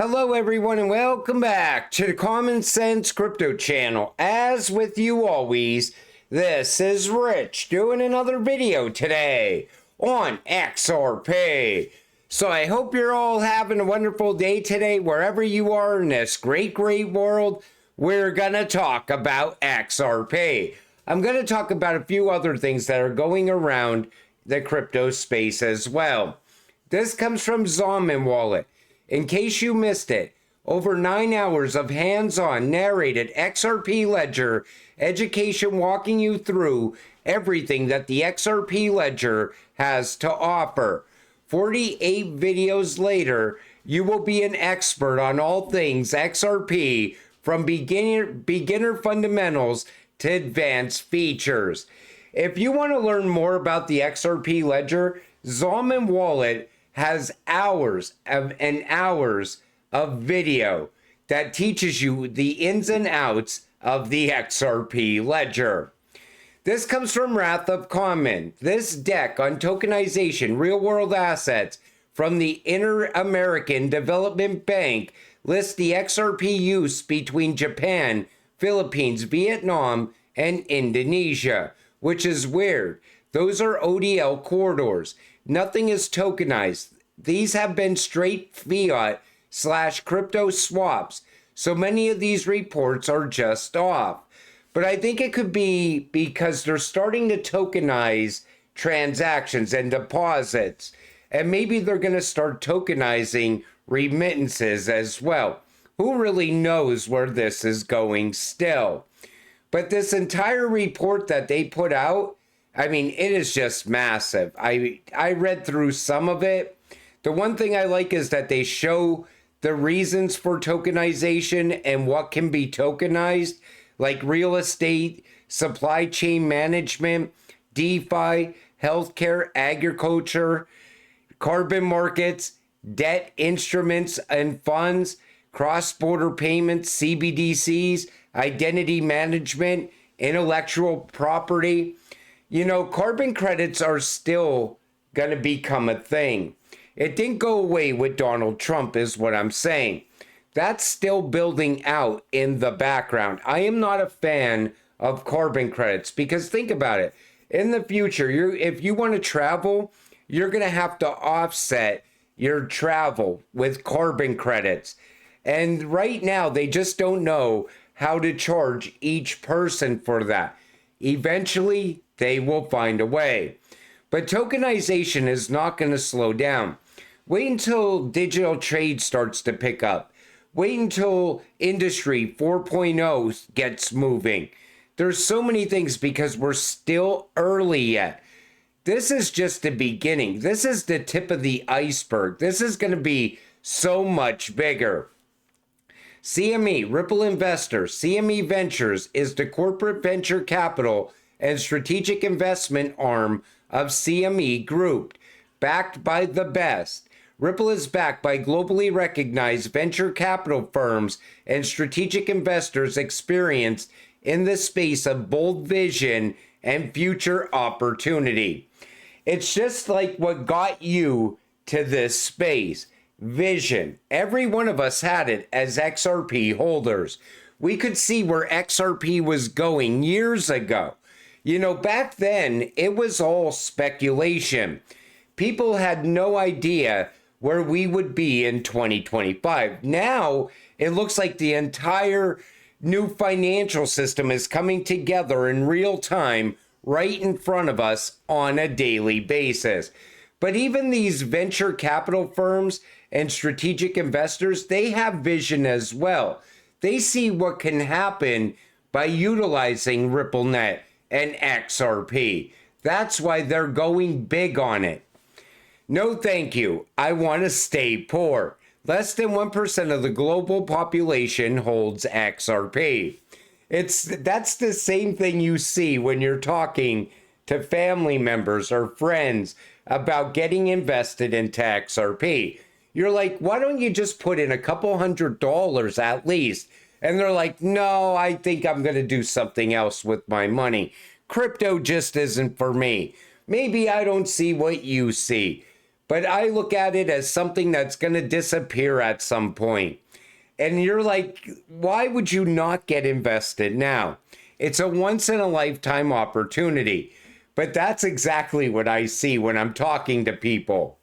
Hello everyone and welcome back to the Common Sense Crypto channel. As with you always, this is Rich doing another video today on XRP. So I hope you're all having a wonderful day today wherever you are in this great world. We're gonna talk about XRP. I'm gonna talk about a few other things that are going around the crypto space as well. This comes from Zombie Wallet. In case you missed it, over 9 hours of hands-on narrated XRP ledger education walking you through everything that the XRP ledger has to offer. 48 videos later, you will be an expert on all things XRP from beginner fundamentals to advanced features. If you want to learn more about the XRP ledger, Zombie Wallet has hours and hours of video that teaches you the ins and outs of the XRP ledger. This comes from Wrath of Common. This deck on tokenization, real-world assets from the Inter-American Development Bank lists the XRP use between Japan, Philippines, Vietnam, and Indonesia, which is weird. Those are ODL corridors. Nothing is tokenized. These have been straight fiat/crypto swaps. So many of these reports are just off. But I think it could be because they're starting to tokenize transactions and deposits. And maybe they're going to start tokenizing remittances as well. Who really knows where this is going still? But this entire report that they put out, I mean, it is just massive. I read through some of it. The one thing I like is that they show the reasons for tokenization and what can be tokenized, like real estate, supply chain management, DeFi, healthcare, agriculture, carbon markets, debt instruments and funds, cross-border payments, CBDCs, identity management, intellectual property. You know, carbon credits are still going to become a thing. It didn't go away with Donald Trump is what I'm saying. That's still building out in the background. I am not a fan of carbon credits because think about it. In the future, if you want to travel, you're going to have to offset your travel with carbon credits. And right now, they just don't know how to charge each person for that. Eventually, they will find a way. But tokenization is not going to slow down. Wait until digital trade starts to pick up. Wait until Industry 4.0 gets moving. There's so many things because we're still early yet. This is just the beginning. This is the tip of the iceberg. This is going to be so much bigger. CME, Ripple Investors, CME Ventures is the corporate venture capital and strategic investment arm of CME Group, backed by the best. Ripple is backed by globally recognized venture capital firms and strategic investors experienced in the space of bold vision and future opportunity. It's just like what got you to this space. Vision. Every one of us had it as XRP holders. We could see where XRP was going years ago. You know, back then, it was all speculation. People had no idea where we would be in 2025. Now, it looks like the entire new financial system is coming together in real time right in front of us on a daily basis. But even these venture capital firms and strategic investors, they have vision as well. They see what can happen by utilizing RippleNet and XRP. That's why they're going big on it. No, thank you. I want to stay poor. Less than 1% of the global population holds XRP. That's the same thing you see when you're talking to family members or friends about getting invested into XRP. You're like, why don't you just put in a couple $100 at least? And they're like, no, I think I'm going to do something else with my money. Crypto just isn't for me. Maybe I don't see what you see. But I look at it as something that's going to disappear at some point. And you're like, why would you not get invested now? It's a once in a lifetime opportunity. But that's exactly what I see when I'm talking to people.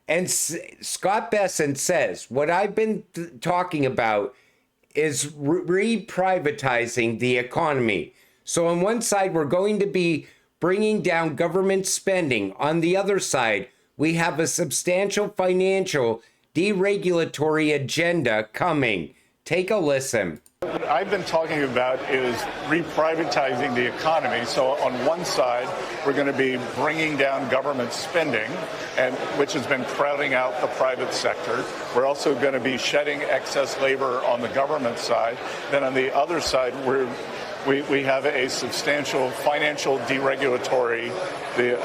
And Scott Bessent says, what I've been talking about is re-privatizing the economy. So on one side, we're going to be bringing down government spending. On the other side, we have a substantial financial deregulatory agenda coming. Take a listen. What I've been talking about is reprivatizing the economy. So on one side, we're going to be bringing down government spending, which has been crowding out the private sector. We're also going to be shedding excess labor on the government side. Then on the other side, we have a substantial financial deregulatory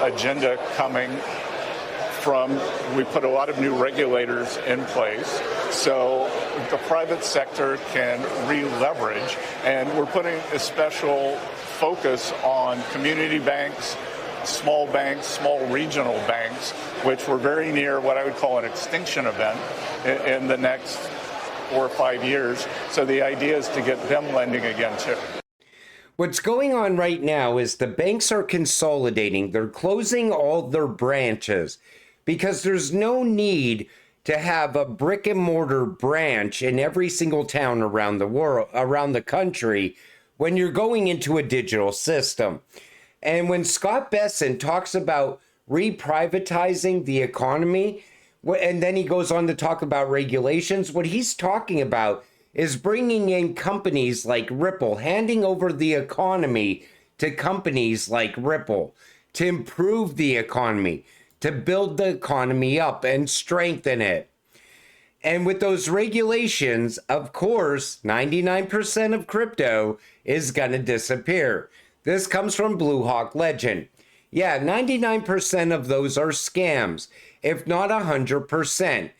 agenda coming from, we put a lot of new regulators in place so the private sector can re-leverage, and we're putting a special focus on community banks, small regional banks, which were very near what I would call an extinction event in the next 4 or 5 years. So the idea is to get them lending again too. What's going on right now is the banks are consolidating. They're closing all their branches because there's no need to have a brick and mortar branch in every single town around the world, around the country, when you're going into a digital system. And when Scott Bessent talks about reprivatizing the economy, and then he goes on to talk about regulations, what he's talking about is bringing in companies like Ripple, handing over the economy to companies like Ripple to improve the economy, to build the economy up and strengthen it. And with those regulations, of course, 99% of crypto is going to disappear. This comes from Blue Hawk Legend. Yeah, 99% of those are scams, if not 100%.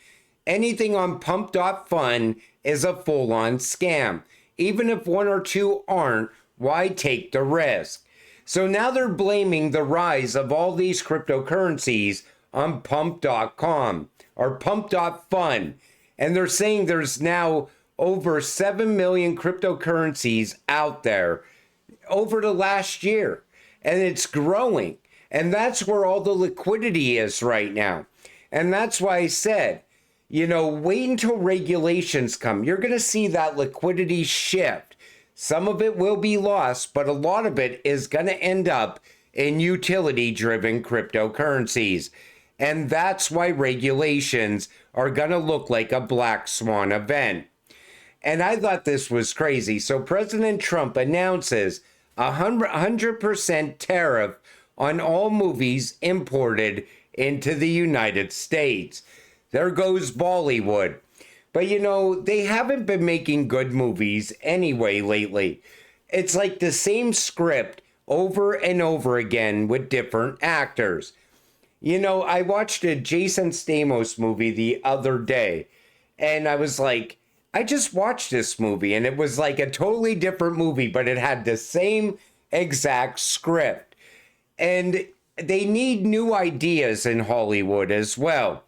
Anything on pump.fun is a full-on scam. Even if 1 or 2 aren't, why take the risk? So now they're blaming the rise of all these cryptocurrencies on pump.com or pump.fun. And they're saying there's now over 7 million cryptocurrencies out there over the last year. And it's growing. And that's where all the liquidity is right now. And that's why I said, you know, wait until regulations come. You're going to see that liquidity shift. Some of it will be lost, but a lot of it is going to end up in utility-driven cryptocurrencies. And that's why regulations are going to look like a black swan event. And I thought this was crazy. So President Trump announces a 100% tariff on all movies imported into the United States. There goes Bollywood. But you know, they haven't been making good movies anyway lately. It's like the same script over and over again with different actors. You know, I watched a Jason Stamos movie the other day, and I was like, I just watched this movie, and it was like a totally different movie, but it had the same exact script. And they need new ideas in Hollywood as well.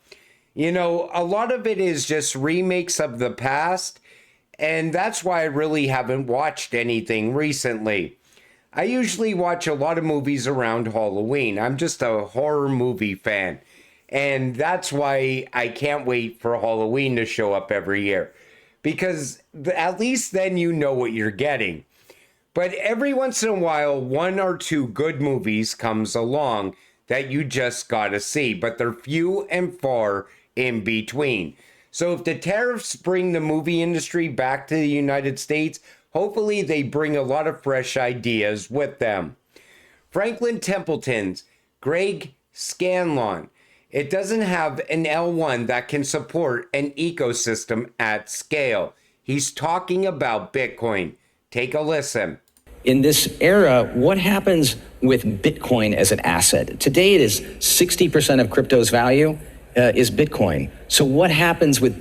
You know, a lot of it is just remakes of the past, and that's why I really haven't watched anything recently. I usually watch a lot of movies around Halloween. I'm just a horror movie fan, and that's why I can't wait for Halloween to show up every year, because at least then you know what you're getting. But every once in a while, 1 or 2 good movies comes along that you just gotta see, but they're few and far in between. So if the tariffs bring the movie industry back to the United States, hopefully they bring a lot of fresh ideas with them. Franklin Templeton's Greg Scanlon. It doesn't have an L1 that can support an ecosystem at scale. He's talking about Bitcoin. Take a listen. In this era, what happens with Bitcoin as an asset? Today, it is 60% of crypto's value is Bitcoin. So what happens with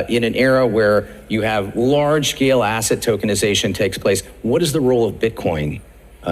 in an era where you have large-scale asset tokenization takes place? What is the role of Bitcoin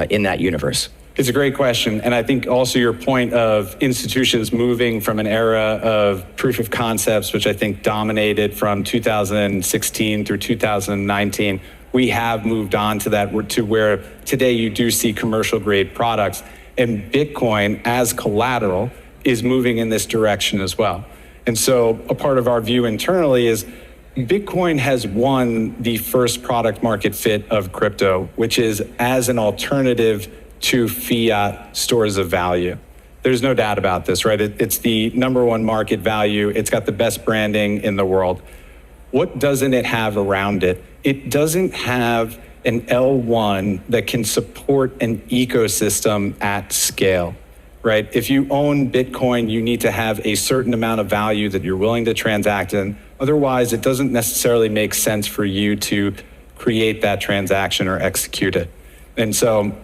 in that universe? It's a great question. And I think also your point of institutions moving from an era of proof of concepts, which I think dominated from 2016 through 2019, we have moved on to that, to where today you do see commercial grade products. And Bitcoin as collateral is moving in this direction as well. And so a part of our view internally is Bitcoin has won the first product market fit of crypto, which is as an alternative to fiat stores of value. There's no doubt about this, right? It's the number one market value. It's got the best branding in the world. What doesn't it have around it? It doesn't have an L1 that can support an ecosystem at scale, right? If you own Bitcoin, you need to have a certain amount of value that you're willing to transact in. Otherwise, it doesn't necessarily make sense for you to create that transaction or execute it. And so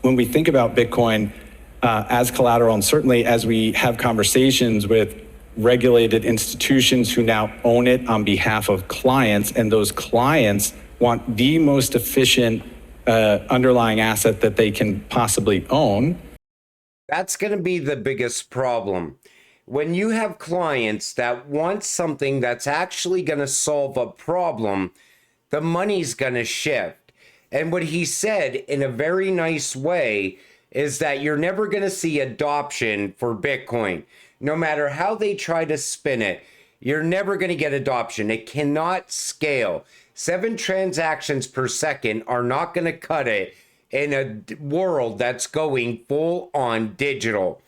when we think about Bitcoin as collateral, and certainly as we have conversations with regulated institutions who now own it on behalf of clients, and those clients want the most efficient underlying asset that they can possibly own. That's going to be the biggest problem. When you have clients that want something that's actually going to solve a problem, the money's going to shift. And what he said in a very nice way is that you're never going to see adoption for Bitcoin. No matter how they try to spin it, you're never going to get adoption. It cannot scale. 7 transactions per second are not going to cut it in a world that's going full on digital.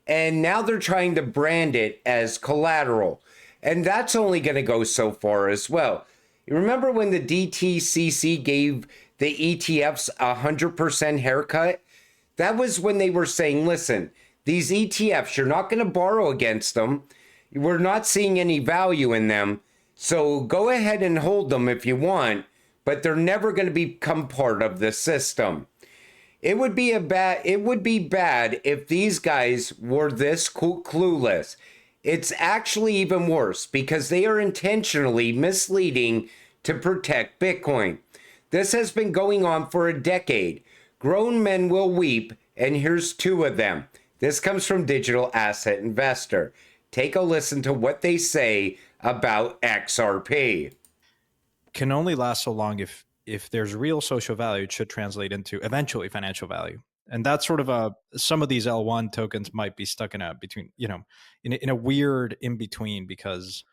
And now they're trying to brand it as collateral. And that's only going to go so far as well. You remember when the DTCC gave the ETFs 100% haircut? That was when they were saying, listen, these ETFs, you're not going to borrow against them. We're not seeing any value in them. So go ahead and hold them if you want, but they're never going to become part of the system. It would be bad if these guys were this clueless. It's actually even worse because they are intentionally misleading to protect Bitcoin. This has been going on for a decade. Grown men will weep, and here's 2 of them. This comes from Digital Asset Investor. Take a listen to what they say about XRP. Can only last so long if there's real social value. It should translate into eventually financial value. And that's sort of some of these L1 tokens might be stuck in a between, in a weird in between because,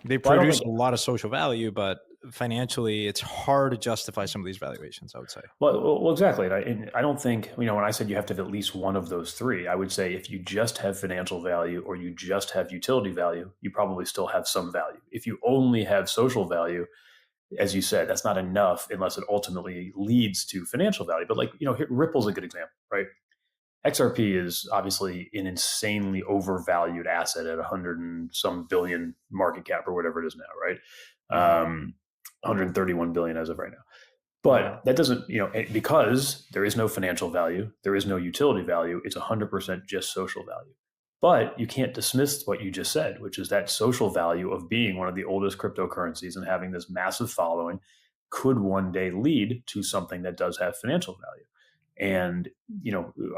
they produce a lot of social value, but financially it's hard to justify some of these valuations, I would say. Well, exactly. And I don't think, when I said you have to have at least one of those 3, I would say if you just have financial value or you just have utility value, you probably still have some value. If you only have social value, as you said, that's not enough unless it ultimately leads to financial value. But Ripple's a good example, right? XRP is obviously an insanely overvalued asset at 100 and some billion market cap or whatever it is now, right? 131 billion as of right now. But that doesn't, because there is no financial value, there is no utility value, it's 100% just social value. But you can't dismiss what you just said, which is that social value of being one of the oldest cryptocurrencies and having this massive following could one day lead to something that does have financial value. And,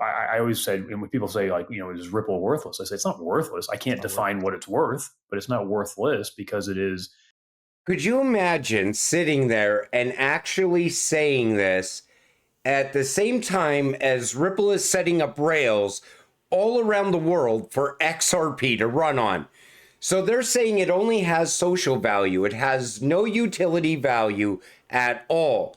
I always said, and when people say is Ripple worthless? I say, it's not worthless. I can't define what it's worth, but it's not worthless because it is. Could you imagine sitting there and actually saying this at the same time as Ripple is setting up rails all around the world for XRP to run on? So they're saying it only has social value. It has no utility value at all.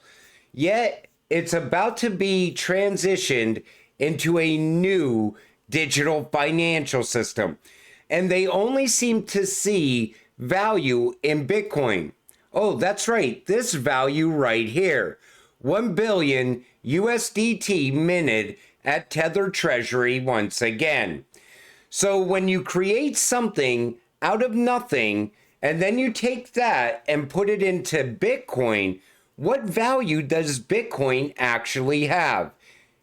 Yet it's about to be transitioned into a new digital financial system. And they only seem to see value in Bitcoin. Oh, that's right. This value right here. 1 billion USDT minted at Tether Treasury once again. So when you create something out of nothing, and then you take that and put it into Bitcoin, what value does Bitcoin actually have?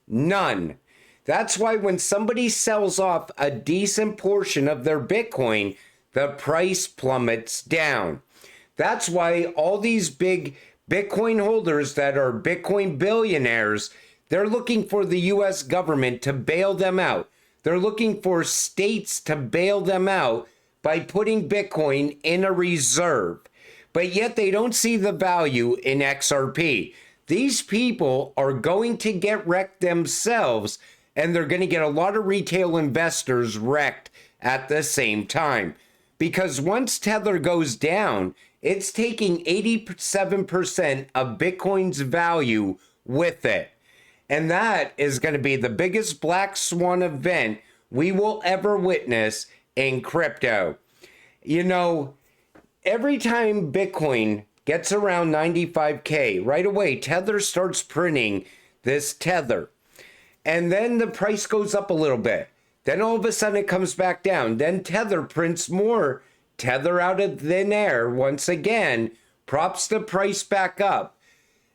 None. That's why when somebody sells off a decent portion of their Bitcoin, the price plummets down. That's why all these big Bitcoin holders that are Bitcoin billionaires, They're looking for the US government to bail them out. They're looking for states to bail them out by putting Bitcoin in a reserve. But yet they don't see the value in XRP. These people are going to get wrecked themselves, and they're going to get a lot of retail investors wrecked at the same time. Because once Tether goes down, it's taking 87% of Bitcoin's value with it. And that is going to be the biggest black swan event we will ever witness in crypto. You know, every time Bitcoin gets around 95K, right away, Tether starts printing this Tether. And then the price goes up a little bit. Then all of a sudden it comes back down. Then Tether prints more Tether out of thin air once again, props the price back up.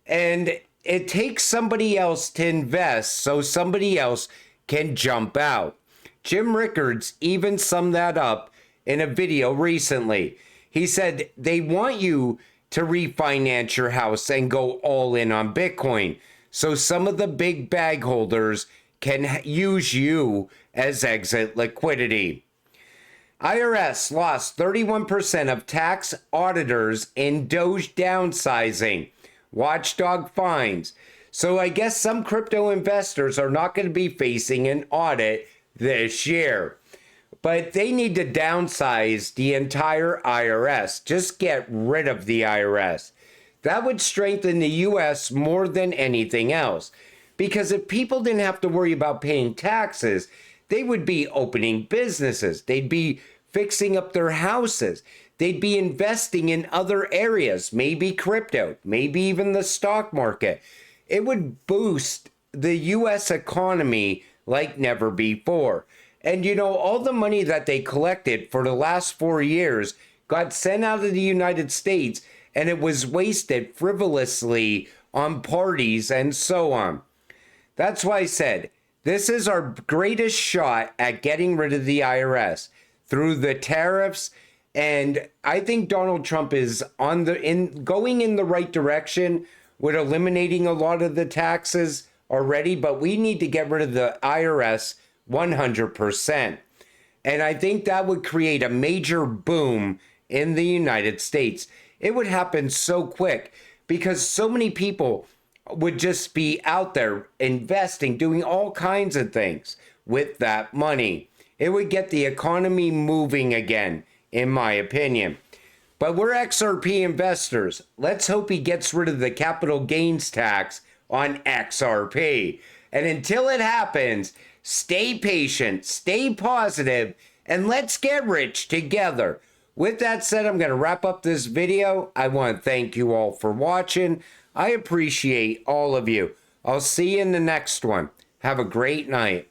And it takes somebody else to invest so somebody else can jump out. Jim Rickards even summed that up in a video recently. He said they want you to refinance your house and go all in on Bitcoin, so some of the big bag holders can use you as exit liquidity. IRS lost 31% of tax auditors in Doge downsizing. Watchdog fines. So I guess some crypto investors are not going to be facing an audit this year. But they need to downsize the entire IRS. Just get rid of the IRS. That would strengthen the US more than anything else. Because if people didn't have to worry about paying taxes, they would be opening businesses. They'd be fixing up their houses. They'd be investing in other areas, maybe crypto, maybe even the stock market. It would boost the US economy like never before. And you know, all the money that they collected for the last 4 years got sent out of the United States, and it was wasted frivolously on parties and so on. That's why I said, this is our greatest shot at getting rid of the IRS through the tariffs. And I think Donald Trump is going in the right direction with eliminating a lot of the taxes already, but we need to get rid of the IRS 100%. And I think that would create a major boom in the United States. It would happen so quick because so many people would just be out there investing, doing all kinds of things with that money. It would get the economy moving again, in my opinion. But we're XRP investors. Let's hope he gets rid of the capital gains tax on XRP. And until it happens, stay patient, stay positive, and let's get rich together. With that said, I'm going to wrap up this video. I want to thank you all for watching. I appreciate all of you. I'll see you in the next one. Have a great night.